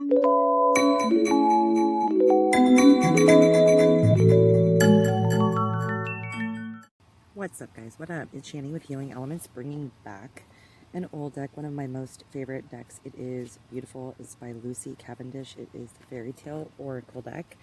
What's up, guys? What up? It's Shani with Healing Elements, bringing back an old deck, one of my most favorite decks. It is beautiful. It's by Lucy Cavendish. It is the FaeryTale Oracle deck.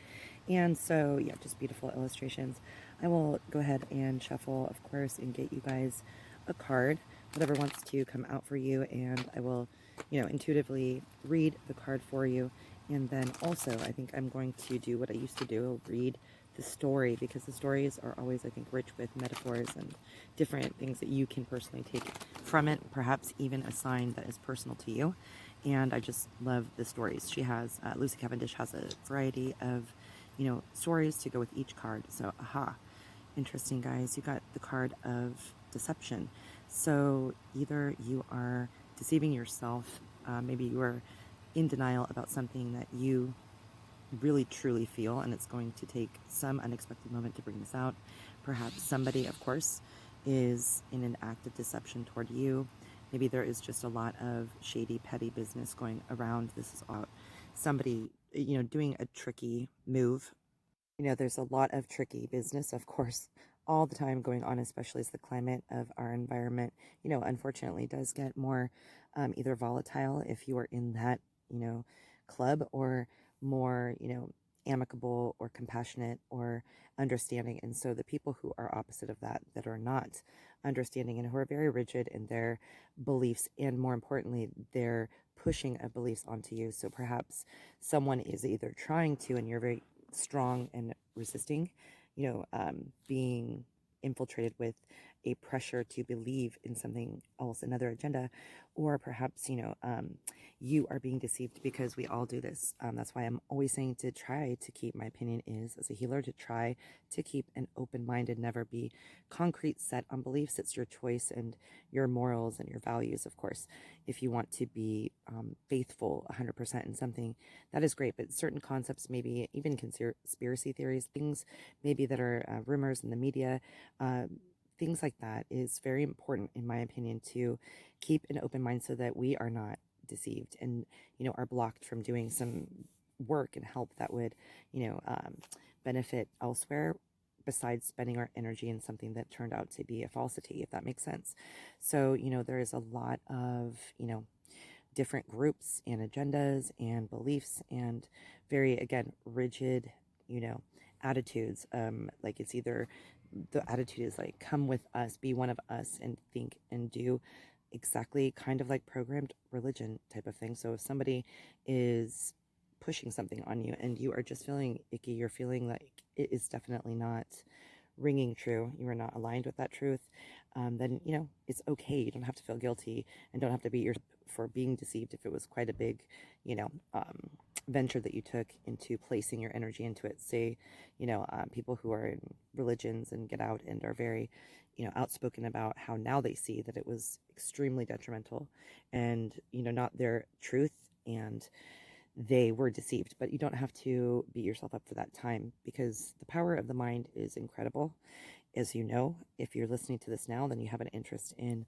And so, yeah, just beautiful illustrations. I will go ahead and shuffle, of course, and get you guys a card, whatever wants to come out for you, and I will, intuitively read the card for you. And then also, I think I'm going to do what I used to do, read the story, because the stories are always, I think, rich with metaphors and different things that you can personally take from it, perhaps even a sign that is personal to you. And I just love the stories. She has, Lucy Cavendish has a variety of, stories to go with each card. So, interesting, guys. You got the card of deception. So either you are deceiving yourself, maybe you are in denial about something that you really truly feel, and it's going to take some unexpected moment to bring this out. Perhaps somebody, of course, is in an act of deception toward you. Maybe there is just a lot of shady, petty business going around. This is about somebody, doing a tricky move. There's a lot of tricky business, of course, all the time going on, especially as the climate of our environment, unfortunately does get more either volatile if you are in that, club, or more, amicable or compassionate or understanding. And so the people who are opposite of that, that are not understanding and who are very rigid in their beliefs, and more importantly, their pushing of beliefs onto you. So perhaps someone is either trying to, and you're very strong and resisting, being infiltrated with a pressure to believe in something else, another agenda, or perhaps, you are being deceived, because we all do this. That's why I'm always saying to try to keep, my opinion is, as a healer, to try to keep an open mind and never be concrete set on beliefs. It's your choice and your morals and your values, of course. If you want to be faithful 100% in something, that is great, but certain concepts, maybe even conspiracy theories, things maybe that are rumors in the media, things like that, is very important, in my opinion, to keep an open mind so that we are not deceived and, are blocked from doing some work and help that would, benefit elsewhere, besides spending our energy in something that turned out to be a falsity, if that makes sense. So, there is a lot of, different groups and agendas and beliefs and very, again, rigid, attitudes. Like, it's either the attitude is like, come with us, be one of us, and think and do exactly, kind of like programmed religion type of thing. So if somebody is pushing something on you and you are just feeling icky, you're feeling like it is definitely not ringing true, you are not aligned with that truth, then, it's okay. You don't have to feel guilty and don't have to beat yourself for being deceived if it was quite a big, venture that you took into placing your energy into it. Say, people who are in religions and get out and are very, outspoken about how now they see that it was extremely detrimental and, not their truth, and they were deceived. But you don't have to beat yourself up for that time, because the power of the mind is incredible. As you know, if you're listening to this now, then you have an interest in,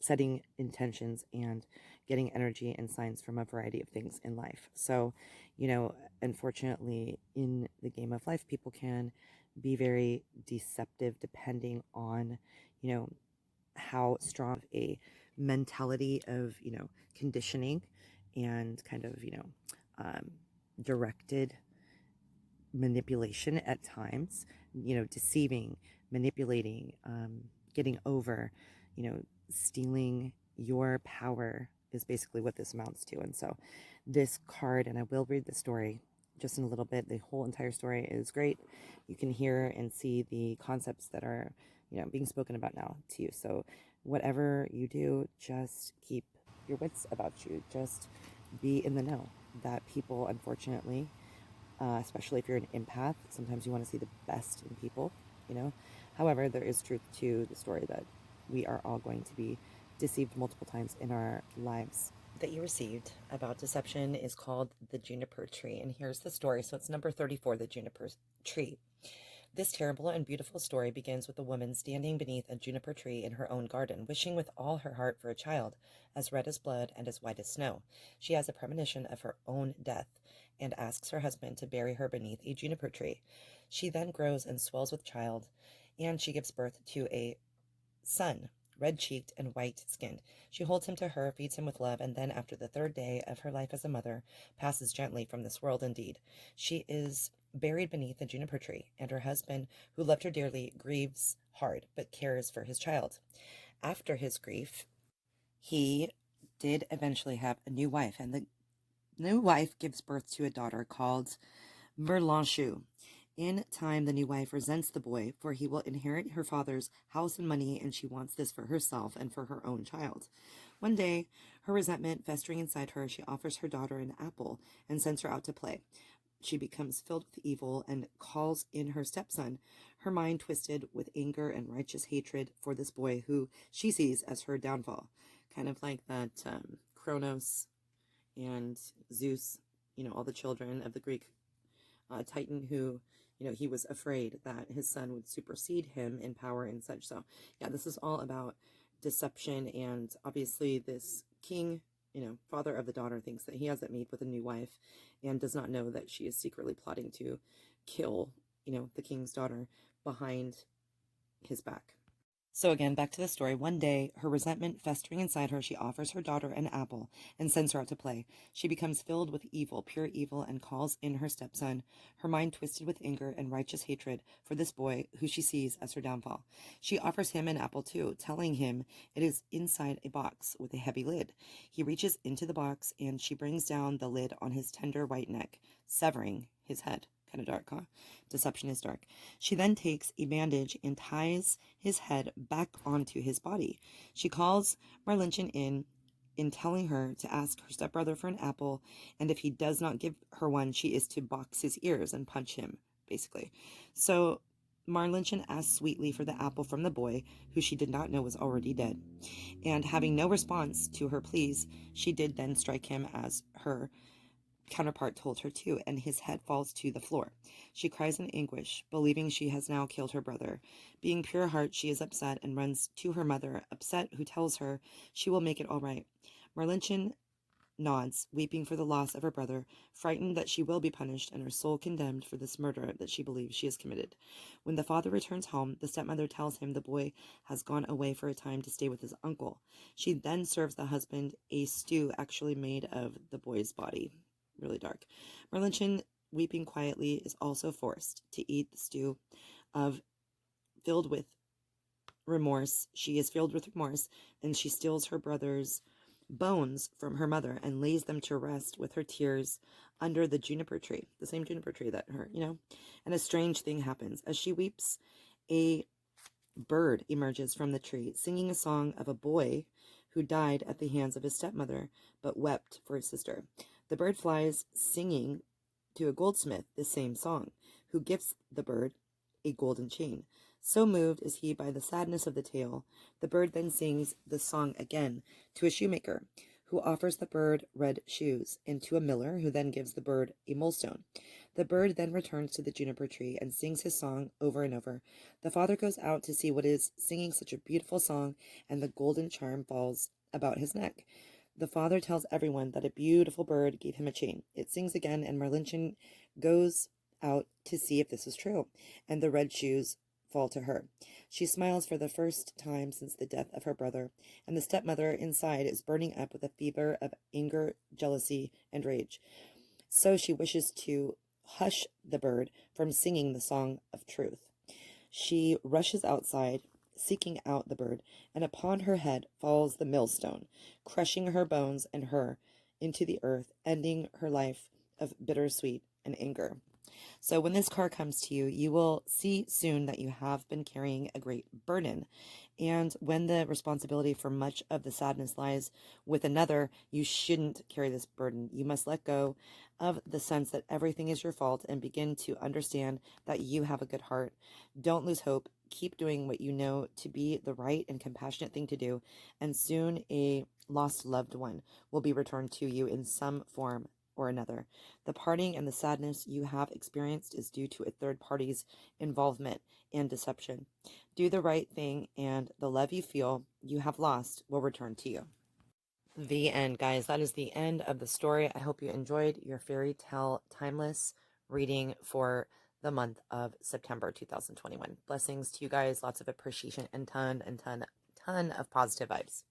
setting intentions and getting energy and signs from a variety of things in life. So, unfortunately, in the game of life, people can be very deceptive depending on, how strong a mentality of, conditioning and kind of, directed manipulation at times, deceiving, manipulating, getting over, stealing your power is basically what this amounts to. And so this card, and I will read the story just in a little bit, the whole entire story is great. You can hear and see the concepts that are, being spoken about now to you. So whatever you do, just keep your wits about you. Just be in the know that people, unfortunately, especially if you're an empath, sometimes you want to see the best in people, However, there is truth to the story that we are all going to be deceived multiple times in our lives. That you received about deception is called the juniper tree. And here's the story. So it's number 34, the juniper tree. This terrible and beautiful story begins with a woman standing beneath a juniper tree in her own garden, wishing with all her heart for a child, as red as blood and as white as snow. She has a premonition of her own death, and asks her husband to bury her beneath a juniper tree. She then grows and swells with child, and she gives birth to a son, red-cheeked and white-skinned. She holds him to her, feeds him with love, and then, after the third day of her life as a mother, passes gently from this world indeed. She is buried beneath a juniper tree, and her husband, who loved her dearly, grieves hard, but cares for his child. After his grief, he did eventually have a new wife, and the new wife gives birth to a daughter called Merlanchou. In time, the new wife resents the boy, for he will inherit her father's house and money, and she wants this for herself and for her own child. One day, her resentment festering inside her, she offers her daughter an apple and sends her out to play. She becomes filled with evil and calls in her stepson, her mind twisted with anger and righteous hatred for this boy who she sees as her downfall. Kind of like that Kronos and Zeus, all the children of the Greek Titan who, he was afraid that his son would supersede him in power and such. So, yeah, this is all about deception. And obviously this king, father of the daughter, thinks that he has it made with a new wife and does not know that she is secretly plotting to kill, the king's daughter behind his back. So again, back to the story. One day, her resentment festering inside her, she offers her daughter an apple and sends her out to play. She becomes filled with evil, pure evil, and calls in her stepson, her mind twisted with anger and righteous hatred for this boy who she sees as her downfall. She offers him an apple too, telling him it is inside a box with a heavy lid. He reaches into the box, and she brings down the lid on his tender white neck, severing his head. Kind of dark, huh? Deception is dark. She then takes a bandage and ties his head back onto his body. She calls Marlinchen in telling her to ask her stepbrother for an apple, and if he does not give her one, she is to box his ears and punch him, basically. So Marlinchen asks sweetly for the apple from the boy, who she did not know was already dead. And having no response to her pleas, she did then strike him as her counterpart told her to, and his head falls to the floor. She cries in anguish, believing she has now killed her brother. Being pure heart, she is upset and runs to her mother, upset, who tells her she will make it all right. Marlinchen nods, weeping for the loss of her brother, frightened that she will be punished and her soul condemned for this murder that she believes she has committed. When the father returns home, the stepmother tells him the boy has gone away for a time to stay with his uncle. She then serves the husband a stew actually made of the boy's body. Really dark. Marlinchen, weeping quietly, is also forced to eat the stew filled with remorse. She is filled with remorse, and she steals her brother's bones from her mother and lays them to rest with her tears under the juniper tree, the same juniper tree that her, and a strange thing happens. As she weeps, a bird emerges from the tree, singing a song of a boy who died at the hands of his stepmother, but wept for his sister. The bird flies, singing to a goldsmith the same song, who gives the bird a golden chain. So moved is he by the sadness of the tale, the bird then sings the song again to a shoemaker, who offers the bird red shoes, and to a miller, who then gives the bird a millstone. The bird then returns to the juniper tree and sings his song over and over. The father goes out to see what is singing such a beautiful song, and the golden charm falls about his neck. The father tells everyone that a beautiful bird gave him a chain. It sings again, and Marlinchen goes out to see if this is true, and the red shoes fall to her. She smiles for the first time since the death of her brother, and the stepmother inside is burning up with a fever of anger, jealousy, and rage. So she wishes to hush the bird from singing the song of truth. She rushes outside, seeking out the bird, and upon her head falls the millstone, crushing her bones and her into the earth, ending her life of bittersweet and anger. So when this car comes to you, you will see soon that you have been carrying a great burden. And when the responsibility for much of the sadness lies with another, you shouldn't carry this burden. You must let go of the sense that everything is your fault and begin to understand that you have a good heart. Don't lose hope. Keep doing what you know to be the right and compassionate thing to do, and soon a lost loved one will be returned to you in some form or another. The parting and the sadness you have experienced is due to a third party's involvement and deception. Do the right thing, and the love you feel you have lost will return to you. The end, guys. That is the end of the story. I hope you enjoyed your fairy tale timeless reading for the month of September 2021. Blessings to you guys. Lots of appreciation and ton of positive vibes.